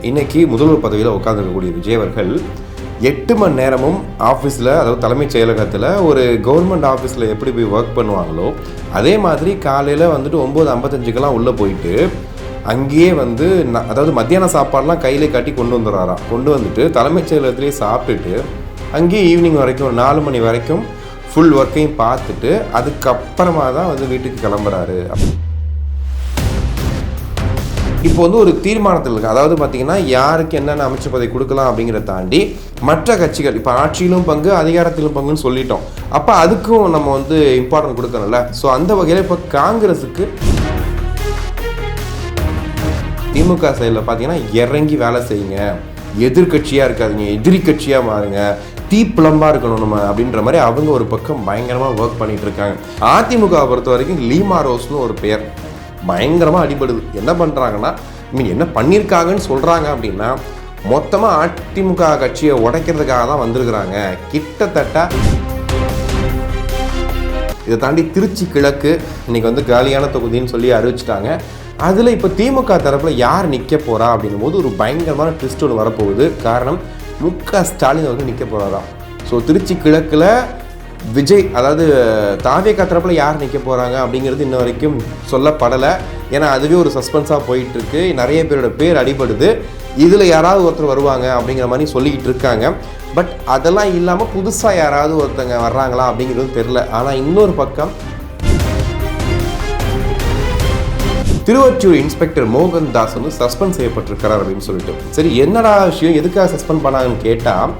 இன்றைக்கி முதல்வர் பதவியில் உட்காந்துருக்கக்கூடிய விஜய் அவர்கள் 8 மணி நேரமும் ஆஃபீஸில், அதாவது தலைமைச் செயலகத்தில் ஒரு கவர்மெண்ட் ஆஃபீஸில் எப்படி போய் ஒர்க் பண்ணுவாங்களோ அதே மாதிரி காலையில் வந்துட்டு 9:55க்கெல்லாம் உள்ளே போயிட்டு அங்கேயே அதாவது மத்தியான சாப்பாடெலாம் கையில் கட்டி கொண்டு வந்துடுறாராம். கொண்டு வந்துட்டு தலைமைச் செயலகத்திலே சாப்பிட்டுட்டு அங்கேயே ஈவினிங் வரைக்கும் ஒரு 4 மணி வரைக்கும் ஃபுல் ஒர்க்கையும் பார்த்துட்டு அதுக்கப்புறமா தான் வீட்டுக்கு கிளம்புறாரு. இப்போ ஒரு தீர்மானத்தில் இருக்குது. அதாவது பார்த்திங்கன்னா யாருக்கு என்னென்ன அமைச்சர் பதவி கொடுக்கலாம் அப்படிங்கிறத தாண்டி மற்ற கட்சிகள் இப்போ ஆட்சியிலும் பங்கு அதிகாரத்திலும் பங்குன்னு சொல்லிட்டோம். அப்போ அதுக்கும் நம்ம இம்பார்ட்டன்ட் கொடுக்கணும்ல. ஸோ அந்த வகையில் இப்போ காங்கிரஸுக்கு திமுக சைடில் பார்த்தீங்கன்னா இறங்கி வேலை செய்யுங்க, எதிர்கட்சியாக இருக்காதுங்க, எதிரி கட்சியாக மாறுங்க, தீப்பிளம்பாக இருக்கணும் நம்ம அப்படின்ற மாதிரி அவங்க ஒரு பக்கம் பயங்கரமாக ஒர்க் பண்ணிகிட்டு இருக்காங்க. அதிமுகவை பொறுத்த வரைக்கும் லீமா ரோஸ்னு ஒரு பேர் பயங்கரமாக அடிபடுது. என்ன பண்ணுறாங்கன்னா என்ன பண்ணியிருக்காங்கன்னு சொல்கிறாங்க அப்படின்னா மொத்தமாக அதிமுக கட்சியை உடைக்கிறதுக்காக தான் வந்திருக்கிறாங்க. கிட்டத்தட்ட இதை தாண்டி திருச்சி கிழக்கு இன்றைக்கி காலியான தொகுதின்னு சொல்லி அறிவிச்சிட்டாங்க. அதில் இப்போ திமுக தரப்பில் யார் நிற்க போகிறா அப்படின்னும் போது ஒரு பயங்கரமான ட்விஸ்ட் ஒன்று வரப்போகுது. காரணம் மு.க. ஸ்டாலின் அவர்கள் நிற்க போகிறாராம். ஸோ திருச்சி கிழக்கில் விஜய், அதாவது தாவேகா தரப்பில் யார் நிற்க போகிறாங்க அப்படிங்கிறது இன்ன வரைக்கும் சொல்லப்படலை. ஏன்னா அதுவே ஒரு சஸ்பென்ஸாக போயிட்டுருக்கு. நிறைய பேரோட பேர் அடிபடுது. இதில் யாராவது ஒருத்தர் வருவாங்க அப்படிங்கிற மாதிரி சொல்லிக்கிட்டு இருக்காங்க. பட் அதெல்லாம் இல்லாமல் புதுசாக யாராவது ஒருத்தங்க வர்றாங்களா அப்படிங்கிறது தெரில. ஆனால் இன்னொரு பக்கம் திருவொற்றியூர் இன்ஸ்பெக்டர் மோகன்தாஸ் சஸ்பெண்ட் செய்யப்பட்டிருக்கிறார் அப்படின்னு சொல்லிட்டு, சரி என்னடா விஷயம், எதுக்காக சஸ்பெண்ட் பண்ணாங்கன்னு கேட்டால்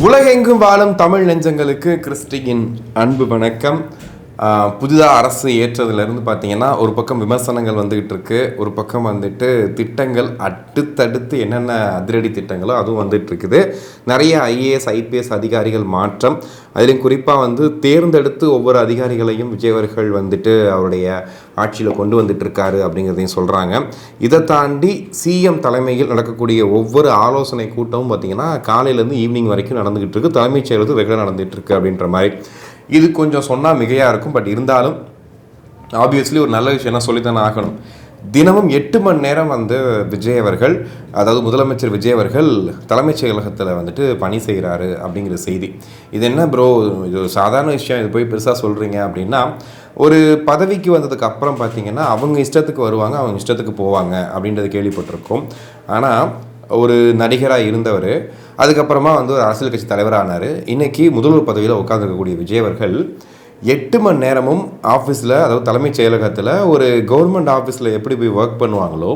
உலகெங்கும் வாழும் தமிழ் நெஞ்சங்களுக்கு கிறிஸ்டியின் அன்பு வணக்கம். புதிதாக அரசு ஏற்றதுலேருந்து பார்த்தீங்கன்னா ஒரு பக்கம் விமர்சனங்கள் வந்துகிட்டு இருக்கு, ஒரு பக்கம் திட்டங்கள் அடுத்தடுத்து என்னென்ன அதிரடி திட்டங்களோ அதுவும் வந்துட்டு இருக்குது. நிறைய ஐஏஎஸ் ஐபிஎஸ் அதிகாரிகள் மாற்றம், அதிலும் குறிப்பாக தேர்ந்தெடுத்து ஒவ்வொரு அதிகாரிகளையும் விஜய் அவர்கள் அவருடைய ஆட்சியில் கொண்டு வந்துட்டுருக்காரு அப்படிங்கிறதையும் சொல்கிறாங்க. இதை தாண்டி சிஎம் தலைமையில் நடக்கக்கூடிய ஒவ்வொரு ஆலோசனை கூட்டமும் பார்த்திங்கன்னா காலையிலேருந்து ஈவினிங் வரைக்கும் நடந்துக்கிட்டு இருக்குது. தலைமைச் செயலகத்தில் ரெகுலராக நடந்துகிட்ருக்கு அப்படின்ற மாதிரி. இது கொஞ்சம் சொன்னால் மிகையாக இருக்கும். பட் இருந்தாலும் ஆப்வியஸ்லி ஒரு நல்ல விஷயம் என்ன சொல்லித்தானே ஆகணும். தினமும் 8 மணி நேரம் விஜய் அவர்கள், அதாவது முதலமைச்சர் விஜய் அவர்கள் தலைமைச் செயலகத்தில் பணி செய்கிறாரு அப்படிங்கிற செய்தி. இது என்ன ப்ரோ, இது ஒரு சாதாரண விஷயம், இது போய் பெருசாக சொல்கிறீங்க அப்படின்னா, ஒரு பதவிக்கு வந்ததுக்கு அப்புறம் பார்த்திங்கன்னா அவங்க இஷ்டத்துக்கு வருவாங்க, அவங்க இஷ்டத்துக்கு போவாங்க அப்படின்றது கேள்விப்பட்டிருக்கோம். ஆனால் ஒரு நடிகராக இருந்தவர் அதுக்கப்புறமா ஒரு அரசியல் கட்சி தலைவரானார். இன்றைக்கி முதல்வர் பதவியில் உட்காந்துருக்கக்கூடிய விஜய் அவர்கள் 8 மணி நேரமும் ஆஃபீஸில், அதாவது தலைமைச் செயலகத்தில் ஒரு கவர்மெண்ட் ஆஃபீஸில் எப்படி போய் ஒர்க் பண்ணுவாங்களோ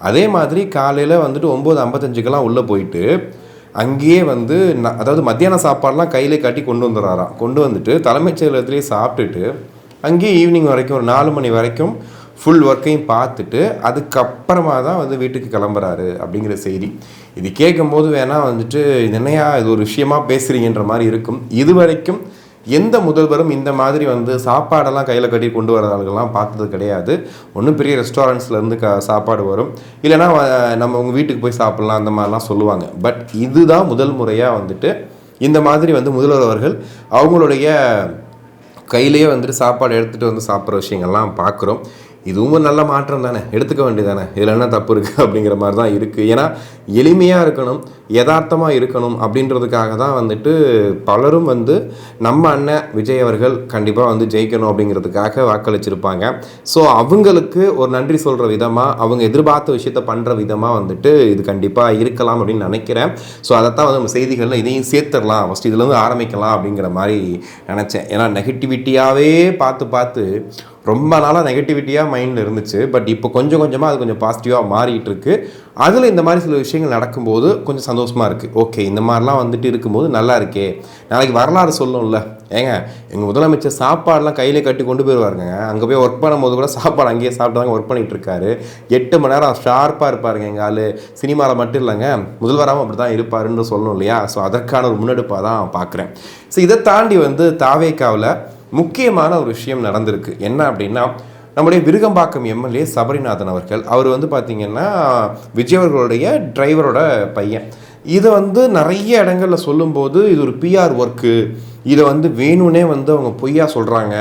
அதே மாதிரி காலையில் 9:55க்கெல்லாம் உள்ளே போயிட்டு அங்கேயே அதாவது மத்தியான சாப்பாடெலாம் கையில் கட்டி கொண்டு வந்துடுறாராம். கொண்டு வந்துட்டு தலைமைச் செயலகத்திலே சாப்பிட்டுட்டு அங்கேயே ஈவினிங் வரைக்கும் ஒரு 4 மணி வரைக்கும் ஃபுல் ஒர்க்கையும் பார்த்துட்டு அதுக்கப்புறமா தான் வீட்டுக்கு கிளம்புறாரு அப்படிங்கிற செய்தி. இது கேட்கும்போது வேணால் இது என்னையா இது ஒரு விஷயமாக பேசுகிறீங்கன்ற மாதிரி இருக்கும். இது வரைக்கும் எந்த முதல்வரும் இந்த மாதிரி சாப்பாடெல்லாம் கையில் கட்டி கொண்டு வரதாளுக்கெல்லாம் பார்த்தது கிடையாது. ஒன்றும் பெரிய ரெஸ்டாரண்ட்ஸ்லேருந்து சாப்பாடு வரும், இல்லைனா நம்ம உங்கள் வீட்டுக்கு போய் சாப்பிட்லாம் அந்த மாதிரிலாம் சொல்லுவாங்க. பட் இதுதான் முதல் முறையாக இந்த மாதிரி முதல்வர் அவர்கள் அவங்களுடைய கையிலேயே சாப்பாடு எடுத்துகிட்டு சாப்பிட்ற விஷயங்கள்லாம் பார்க்குறோம். இதுவும் நல்ல மாற்றம் தானே, எடுத்துக்க வேண்டியதானே, இதில் என்ன தப்பு இருக்குது அப்படிங்கிற மாதிரி தான் இருக்குது. ஏன்னா எளிமையாக இருக்கணும், யதார்த்தமாக இருக்கணும் அப்படின்றதுக்காக தான் பலரும் நம்ம அண்ணன் விஜய் அவர்கள் கண்டிப்பாக ஜெயிக்கணும் அப்படிங்கிறதுக்காக வாக்களிச்சிருப்பாங்க. ஸோ அவங்களுக்கு ஒரு நன்றி சொல்கிற விதமாக, அவங்க எதிர்பார்த்த விஷயத்த பண்ணுற விதமாக இது கண்டிப்பாக இருக்கலாம் அப்படின்னு நினைக்கிறேன். ஸோ அதைத்தான் நம்ம செய்திகளில் இதையும் சேர்த்துடலாம், ஃபஸ்ட் இதுலேருந்து ஆரம்பிக்கலாம் அப்படிங்கிற மாதிரி நினச்சேன். ஏன்னா நெகட்டிவிட்டியாகவே பார்த்து ரொம்ப நாளாக நெகட்டிவிட்டியாக மைண்டில் இருந்துச்சு. பட் இப்போ கொஞ்சம் கொஞ்சமாக அது கொஞ்சம் பாசிட்டிவாக மாறிட்டு இருக்கு. அதில் இந்த மாதிரி சில விஷயங்கள் நடக்கும்போது கொஞ்சம் சந்தோஷமாக இருக்குது. ஓகே, இந்த மாதிரிலாம் இருக்கும்போது நல்லா இருக்கே, நாளைக்கு வரலாறு சொல்லும்ல. ஏங்க எங்கள் முதலமைச்சர் சாப்பாடெலாம் கையிலே கட்டி கொண்டு போயிடுவாருங்க. அங்கே போய் ஒர்க் பண்ணும்போது கூட சாப்பாடு அங்கேயே சாப்பிட்டு தாங்க ஒர்க் பண்ணிகிட்டு இருக்காரு. 8 மணி நேரம் ஷார்ப்பாக இருப்பாருங்க எங்கள் ஆள். சினிமாவில் மட்டும் இல்லைங்க, முதல்வராகவும் அப்படி தான் இருப்பாருன்னு சொல்லணும் இல்லையா. ஸோ அதற்கான ஒரு முன்னெடுப்பாக தான் பார்க்குறேன். ஸோ இதை தாண்டி தாவேகாவில் முக்கியமான ஒரு விஷயம் நடந்திருக்கு. என்ன அப்படின்னா, நம்முடைய விருகம்பாக்கம் எம்எல்ஏ சபரிநாதன் அவர்கள், அவர் பார்த்திங்கன்னா விஜய் அவர்களுடைய டிரைவரோட பையன். இதை நிறைய இடங்களில் சொல்லும்போது இது ஒரு பிஆர் ஒர்க்கு, இதை வந்து வேணும்னே வந்து அவங்க பொய்யா சொல்கிறாங்க.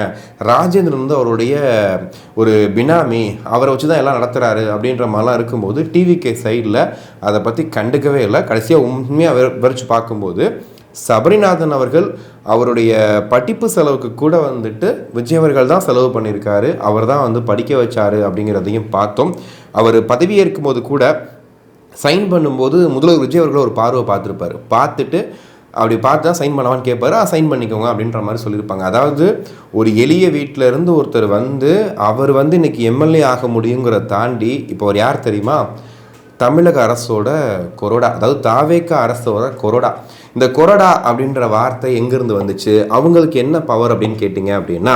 ராஜேந்திரன் வந்து அவருடைய ஒரு பினாமி, அவரை வச்சு தான் எல்லாம் நடத்துகிறாரு அப்படின்ற மாதிரிலாம் இருக்கும்போது டிவிகே சைடில் அதை பற்றி கண்டுக்கவே இல்லை. கடைசியாக உண்மையாக விவரித்து பார்க்கும்போது சபரிநாதன் அவர்கள் அவருடைய படிப்பு செலவுக்கு கூட வந்துட்டு விஜய் அவர்கள் தான் செலவு பண்ணியிருக்காரு, அவர் தான் வந்து படிக்க வச்சாரு அப்படிங்கிறதையும் பார்த்தோம். அவர் பதவியேற்கும் போது கூட சைன் பண்ணும்போது முதல்வர் விஜய் அவர்கள் ஒரு பார்வை பார்த்துருப்பார். பார்த்துட்டு அப்படி பார்த்து தான் சைன் பண்ணவான்னு கேட்பாரு, சைன் பண்ணிக்கோங்க அப்படின்ற மாதிரி சொல்லியிருப்பாங்க. அதாவது ஒரு எளிய வீட்டில் இருந்து ஒருத்தர் வந்து அவர் வந்து இன்னைக்கு எம்எல்ஏ ஆக முடியுங்கிறத தாண்டி இப்போ அவர் யார் தெரியுமா? தமிழக அரசோட கொரோடா, அதாவது தாவேக அரசோட கொரோடா. இந்த கொரோடா அப்படின்ற வார்த்தை எங்கேருந்து வந்துச்சு, அவங்களுக்கு என்ன பவர் அப்படின்னு கேட்டிங்க அப்படின்னா,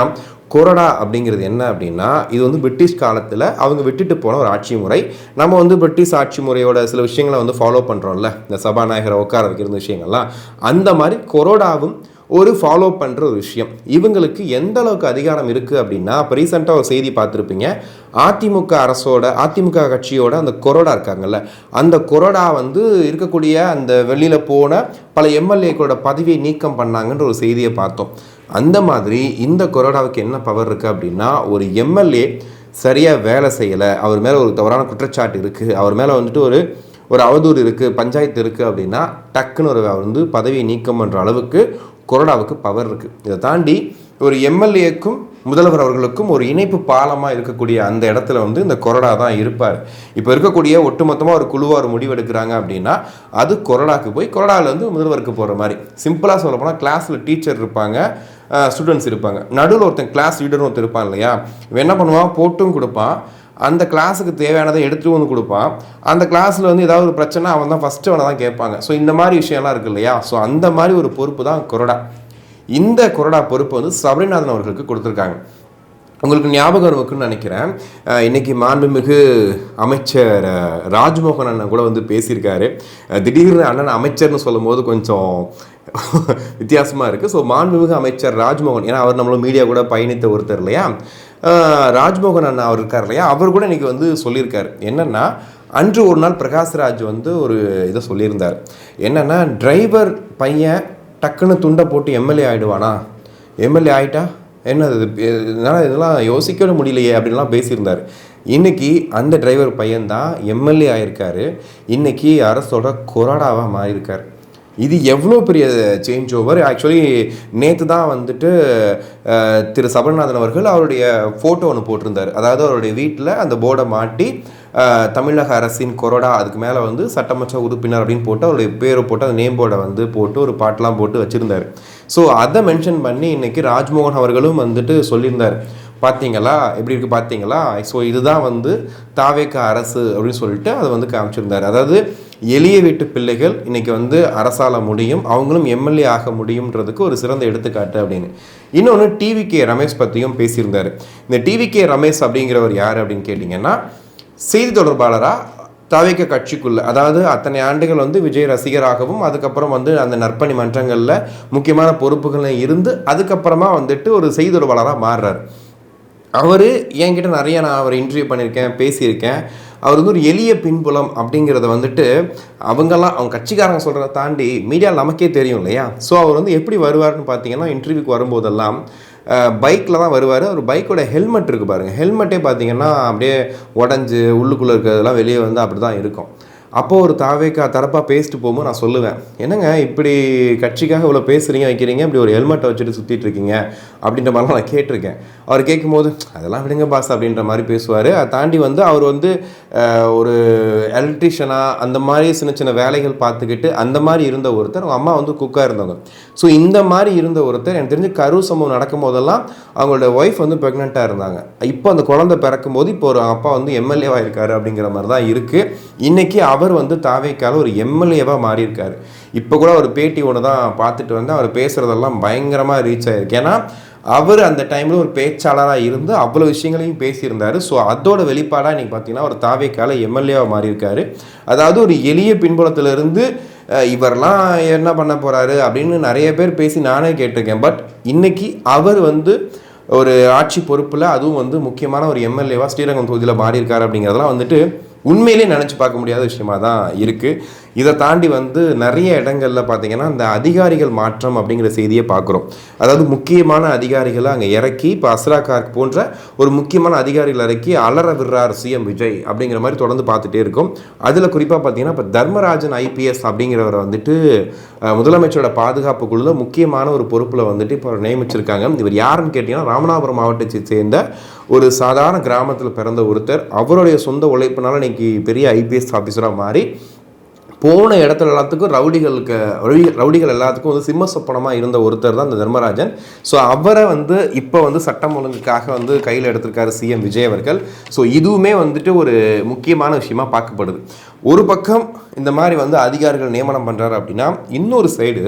கொரோடா அப்படிங்கிறது என்ன அப்படின்னா, இது வந்து பிரிட்டிஷ் காலத்தில் அவங்க விட்டுட்டு போன ஒரு ஆட்சி முறை. நம்ம வந்து பிரிட்டிஷ் ஆட்சி முறையோட சில விஷயங்களை வந்து ஃபாலோ பண்ணுறோம்ல, இந்த சபாநாயகரை உட்கார வைக்கிற விஷயங்கள்லாம், அந்த மாதிரி கொரோடாவும் ஒரு ஃபாலோ பண்ணுற ஒரு விஷயம். இவங்களுக்கு எந்த அளவுக்கு அதிகாரம் இருக்குது அப்படின்னா, இப்போ ரீசெண்டாக ஒரு செய்தி பார்த்துருப்பீங்க, அதிமுக கட்சியோட அந்த கொரோடா இருக்காங்கல்ல, அந்த கொரோடா வந்து இருக்கக்கூடிய அந்த வெளியில் போன பல எம்எல்ஏக்களோட பதவியை நீக்கம் பண்ணாங்கன்ற ஒரு செய்தியை பார்த்தோம். அந்த மாதிரி இந்த கொரோடாவுக்கு என்ன பவர் இருக்குது அப்படின்னா, ஒரு எம்எல்ஏ சரியாக வேலை செய்யலை, அவர் மேலே ஒரு தவறான குற்றச்சாட்டு இருக்குது, அவர் மேலே வந்துட்டு ஒரு அவதூறு இருக்குது, பஞ்சாயத்து இருக்குது அப்படின்னா டக்குன்னு ஒரு வந்து பதவியை நீக்கம் பண்ணுற அளவுக்கு கொரோடாவுக்கு பவர் இருக்குது. இதை தாண்டி ஒரு எம்எல்ஏக்கும் முதல்வர் அவர்களுக்கும் ஒரு இணைப்பு பாலமாக இருக்கக்கூடிய அந்த இடத்துல வந்து இந்த கொரோடா தான் இருப்பார். இப்போ இருக்கக்கூடிய ஒட்டுமொத்தமாக ஒரு குழுவாக ஒரு முடிவெடுக்கிறாங்க அப்படின்னா அது கொரோடாவுக்கு போய் கொரோடாவிலேருந்து முதல்வருக்கு போகிற மாதிரி. சிம்பிளாக சொல்ல போனால் கிளாஸில் டீச்சர் இருப்பாங்க, ஸ்டூடெண்ட்ஸ் இருப்பாங்க, நடுவில் ஒருத்தன் கிளாஸ் லீடர்னு ஒருத்தர் இருப்பான் இல்லையா, இவன் என்ன பண்ணுவான், போட்டும் கொடுப்பான், அந்த கிளாஸுக்கு தேவையானதை எடுத்துகிட்டு வந்து கொடுப்பான், அந்த கிளாஸில் வந்து ஏதாவது ஒரு பிரச்சனை அவன் தான் ஃபஸ்ட்டு அவனை தான் கேட்பாங்க. ஸோ இந்த மாதிரி விஷயம்லாம் இருக்குது இல்லையா, ஸோ அந்த மாதிரி ஒரு பொறுப்பு தான் கொரோடா. இந்த கொரோடா பொறுப்பு வந்து சபரிநாதன் அவர்களுக்கு கொடுத்துருக்காங்க. உங்களுக்கு ஞாபகம் இருக்குன்னு நினைக்கிறேன், இன்றைக்கி மாண்புமிகு அமைச்சர் ராஜ்மோகன் அண்ணன் கூட வந்து பேசியிருக்காரு. திடீர்னு அண்ணன் அமைச்சர்னு சொல்லும் போது கொஞ்சம் வித்தியாசமாக இருக்குது. ஸோ மாண்புமிகு அமைச்சர் ராஜ்மோகன், ஏன்னா அவர் நம்மளும் மீடியா கூட பயணித்த ஒருத்தர் இல்லையா, ராஜ்மோகன் அண்ணா அவர் இருக்கார் இல்லையா, அவர் கூட இன்றைக்கி வந்து சொல்லியிருக்காரு. என்னென்னா, அன்று ஒரு நாள் பிரகாஷ்ராஜ் வந்து ஒரு இதை சொல்லியிருந்தார். என்னென்னா, டிரைவர் பையன் டக்குன்னு துண்டை போட்டு எம்எல்ஏ ஆகிடுவானா, எம்எல்ஏ ஆகிட்டா என்னது, என்னால் இதெல்லாம் யோசிக்கவே முடியலையே அப்படின்லாம் பேசியிருந்தார். இன்றைக்கி அந்த டிரைவர் பையன்தான் எம்எல்ஏ ஆகியிருக்காரு, இன்றைக்கி அரசோட கொரோடாவாக மாறியிருக்கார். இது எவ்வளோ பெரிய சேஞ்ச் ஓவர். ஆக்சுவலி நேற்று தான் வந்துட்டு திரு சபரிநாதன் அவர்கள் அவருடைய ஃபோட்டோ ஒன்று போட்டிருந்தார். அதாவது அவருடைய வீட்டில் அந்த போர்டை மாட்டி தமிழக அரசின் கொரோடா, அதுக்கு மேலே வந்து சட்டமன்ற உறுப்பினர் அப்படின்னு போட்டு அவருடைய பேரை போட்டு அந்த நேம் போர்டை வந்து போட்டு ஒரு பாட்டெலாம் போட்டு வச்சுருந்தார். ஸோ அதை மென்ஷன் பண்ணி இன்றைக்கி ராஜ்மோகன் அவர்களும் வந்துட்டு சொல்லியிருந்தார், பார்த்தீங்களா எப்படி இருக்குது பார்த்தீங்களா, ஸோ இதுதான் வந்து தாவேக அரசு அப்படின்னு சொல்லிட்டு அதை வந்து காமிச்சிருந்தார். அதாவது எளிய வீட்டு பிள்ளைகள் இன்றைக்கி வந்து அரசால முடியும், அவங்களும் எம்எல்ஏ ஆக முடியுன்றதுக்கு ஒரு சிறந்த எடுத்துக்காட்டு அப்படின்னு. இன்னொன்று டிவிகே ரமேஷ் பற்றியும் பேசியிருந்தார். இந்த டிவிகே ரமேஷ் அப்படிங்கிறவர் யார் அப்படின்னு கேட்டிங்கன்னா, செய்தி தொடர்பாளராக தாவேக கட்சிக்குள்ளே, அதாவது அத்தனை ஆண்டுகள் வந்து விஜய் ரசிகராகவும் அதுக்கப்புறம் வந்து அந்த நற்பணி மன்றங்களில் முக்கியமான பொறுப்புகளில் இருந்து அதுக்கப்புறமா வந்துட்டு ஒரு செய்தி தொடர்பாளராக மாறுறார். அவர் என்கிட்ட நிறைய நான் அவர் இன்டர்வியூ பண்ணியிருக்கேன், பேசியிருக்கேன். அவர் வந்து ஒரு எளிய பின்புலம் அப்படிங்கிறத வந்துட்டு அவங்கெல்லாம் அவங்க கட்சிக்காரங்க சொல்கிறத தாண்டி மீடியாவில் நமக்கே தெரியும் இல்லையா. ஸோ அவர் வந்து எப்படி வருவார்னு பார்த்தீங்கன்னா, இன்டர்வியூக்கு வரும்போதெல்லாம் பைக்கில் தான் வருவார். ஒரு பைக்கோட ஹெல்மெட் இருக்குது பாருங்கள், ஹெல்மெட்டே பார்த்தீங்கன்னா அப்படியே உடஞ்சி உள்ளுக்குள்ளே இருக்கிறதெல்லாம் வெளியே வந்து அப்படி தான் இருக்கும். அப்போது ஒரு தாவேக்கா தரப்பாக பேசிட்டு போகும்போது நான் சொல்லுவேன், என்னங்க இப்படி கட்சிக்காக இவ்வளோ பேசுகிறீங்க வைக்கிறீங்க, இப்படி ஒரு ஹெல்மெட்டை வச்சுட்டு சுற்றிட்டு இருக்கீங்க அப்படின்ற மாதிரிலாம் நான் கேட்டிருக்கேன். அவர் கேட்கும்போது அதெல்லாம் விடுங்க பாஸ் அப்படின்ற மாதிரி பேசுவார். அதை தாண்டி வந்து அவர் வந்து ஒரு எலக்ட்ரிஷியனாக அந்த மாதிரி சின்ன சின்ன வேலைகள் பார்த்துக்கிட்டு அந்த மாதிரி இருந்த ஒருத்தர், அவங்க அம்மா வந்து குக்காக இருந்தவங்க. ஸோ இந்த மாதிரி இருந்த ஒருத்தர் எனக்கு தெரிஞ்சு கரூர் சம்பவம் நடக்கும் போதெல்லாம் அவங்களோட ஒய்ஃப் வந்து ப்ரெக்னெண்ட்டாக இருந்தாங்க. இப்போ அந்த குழந்தை பிறக்கும் போது இப்போ ஒரு அப்பா வந்து எம்எல்ஏவாக இருக்காரு அப்படிங்கிற மாதிரி தான் இருக்குது. இன்றைக்கி அவர் வந்து தாவேக்கால ஒரு எம்எல்ஏவாக மாறியிருக்காரு. இப்போ கூட ஒரு பேட்டி ஒன்று தான் பார்த்துட்டு வந்து அவர் பேசுகிறதெல்லாம் பயங்கரமாக ரீச் ஆகிருக்கு. ஏன்னா அவர் அந்த டைமில் ஒரு பேச்சாளராக இருந்து அவ்வளோ விஷயங்களையும் பேசியிருந்தார். ஸோ அதோட வெளிப்பாடாக இன்றைக்கி பார்த்தீங்கன்னா ஒரு தாவேக்கால எம்எல்ஏவாக மாறியிருக்காரு. அதாவது ஒரு எளிய பின்புலத்திலிருந்து இவரெல்லாம் என்ன பண்ண போகிறாரு அப்படின்னு நிறைய பேர் பேசி நானே கேட்டிருக்கேன். பட் இன்றைக்கி அவர் வந்து ஒரு ஆட்சி பொறுப்பில், அதுவும் வந்து முக்கியமான ஒரு எம்எல்ஏவாக ஸ்ரீரங்கம் தொகுதியில் மாறியிருக்காரு அப்படிங்கிறதெல்லாம் வந்துட்டு உண்மையிலே நினச்சி பார்க்க முடியாத விஷயமா தான் இருக்குது. இதை தாண்டி வந்து நிறைய இடங்களில் பார்த்தீங்கன்னா இந்த அதிகாரிகள் மாற்றம் அப்படிங்கிற செய்தியை பார்க்குறோம். அதாவது முக்கியமான அதிகாரிகளை அங்கே இறக்கி, இப்போ அஸ்ரா கார்க் போன்ற ஒரு முக்கியமான அதிகாரிகள் இறக்கி அலற விடுறார் சிஎம் விஜய் அப்படிங்கிற மாதிரி தொடர்ந்து பார்த்துட்டே இருக்கும். அதில் குறிப்பாக பார்த்தீங்கன்னா இப்போ தர்மராஜன் ஐபிஎஸ் அப்படிங்கிறவரை வந்துட்டு முதலமைச்சரோட பாதுகாப்பு குழுவில் முக்கியமான ஒரு பொறுப்பில் வந்துட்டு இப்போ நியமிச்சிருக்காங்க. இவர் யாருன்னு கேட்டிங்கன்னா ராமநாதபுரம் மாவட்டத்தை சேர்ந்த ஒரு சாதாரண கிராமத்தில் பிறந்த ஒருத்தர். அவருடைய சொந்த உழைப்பினால இன்னைக்கு பெரிய ஐபிஎஸ் ஆஃபீஸராக மாறி போன இடத்துல எல்லாத்துக்கும் ரவுடிகள் எல்லாத்துக்கும் வந்து சிம்மசப்பனமாக இருந்த ஒருத்தர் தான் இந்த தர்மராஜன். ஸோ அவரை வந்து இப்போ வந்து சட்டம் ஒழுங்குக்காக வந்து கையில் எடுத்திருக்காரு சிஎம் விஜய் அவர்கள். ஸோ இதுவுமே வந்துட்டு ஒரு முக்கியமான விஷயமா பார்க்கப்படுது. ஒரு பக்கம் இந்த மாதிரி வந்து அதிகாரிகள் நியமனம் பண்ணுறாரு அப்படின்னா, இன்னொரு சைடு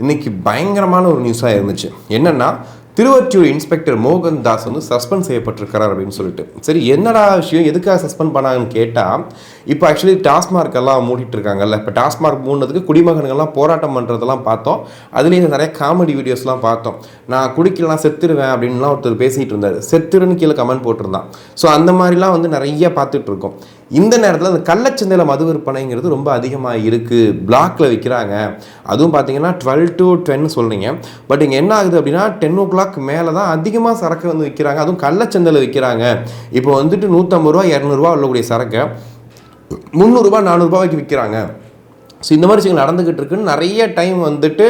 இன்னைக்கு பயங்கரமான ஒரு நியூஸாக இருந்துச்சு. என்னென்னா, திருவொற்றியூர் இன்ஸ்பெக்டர் மோகன் தாஸ் வந்து சஸ்பெண்ட் செய்யப்பட்டிருக்கிறார் அப்படின்னு சொல்லிட்டு. சரி, என்னடா விஷயம், எதுக்காக சஸ்பெண்ட் பண்ணாங்கன்னு கேட்டால், இப்போ ஆக்சுவலி டாஸ்மார்க் எல்லாம் மூடிட்டு இருக்காங்கல்ல. இப்போ டாஸ்மார்க் மூடினதுக்கு குடிமகன்கள்லாம் போராட்டம் பண்ணுறதெல்லாம் பார்த்தோம். அதுலேயே நிறைய காமெடி வீடியோஸ்லாம் பார்த்தோம். நான் குடிக்கலாம் செத்துருவேன் அப்படின்லாம் ஒருத்தர் பேசிகிட்டு இருந்தார். செத்துருன்னு கீழே கமெண்ட் போட்டிருந்தான். ஸோ அந்த மாதிரிலாம் வந்து நிறைய பார்த்துட்டு இருக்கோம். இந்த நேரத்தில் அந்த கள்ளச்சந்தையில் மது விற்பனைங்கிறது ரொம்ப அதிகமாக இருக்குது. பிளாக்கில் விற்கிறாங்க. அதுவும் பார்த்தீங்கன்னா 12 to 10 சொல்கிறீங்க. பட் இங்கே என்ன ஆகுது அப்படின்னா 10 o'clock மேலே தான் அதிகமாக சரக்கு வந்து விற்கிறாங்க. அதுவும் கள்ளச்சந்தையில் விற்கிறாங்க. இப்போ வந்துட்டு 150 ரூபா 200 ரூபா உள்ளக்கூடிய சரக்கை 300 ரூபா 400 ரூபாய்க்கு விற்கிறாங்க. ஸோ இந்த மாதிரி விஷயங்கள் நடந்துக்கிட்டு இருக்குன்னு நிறைய டைம் வந்துட்டு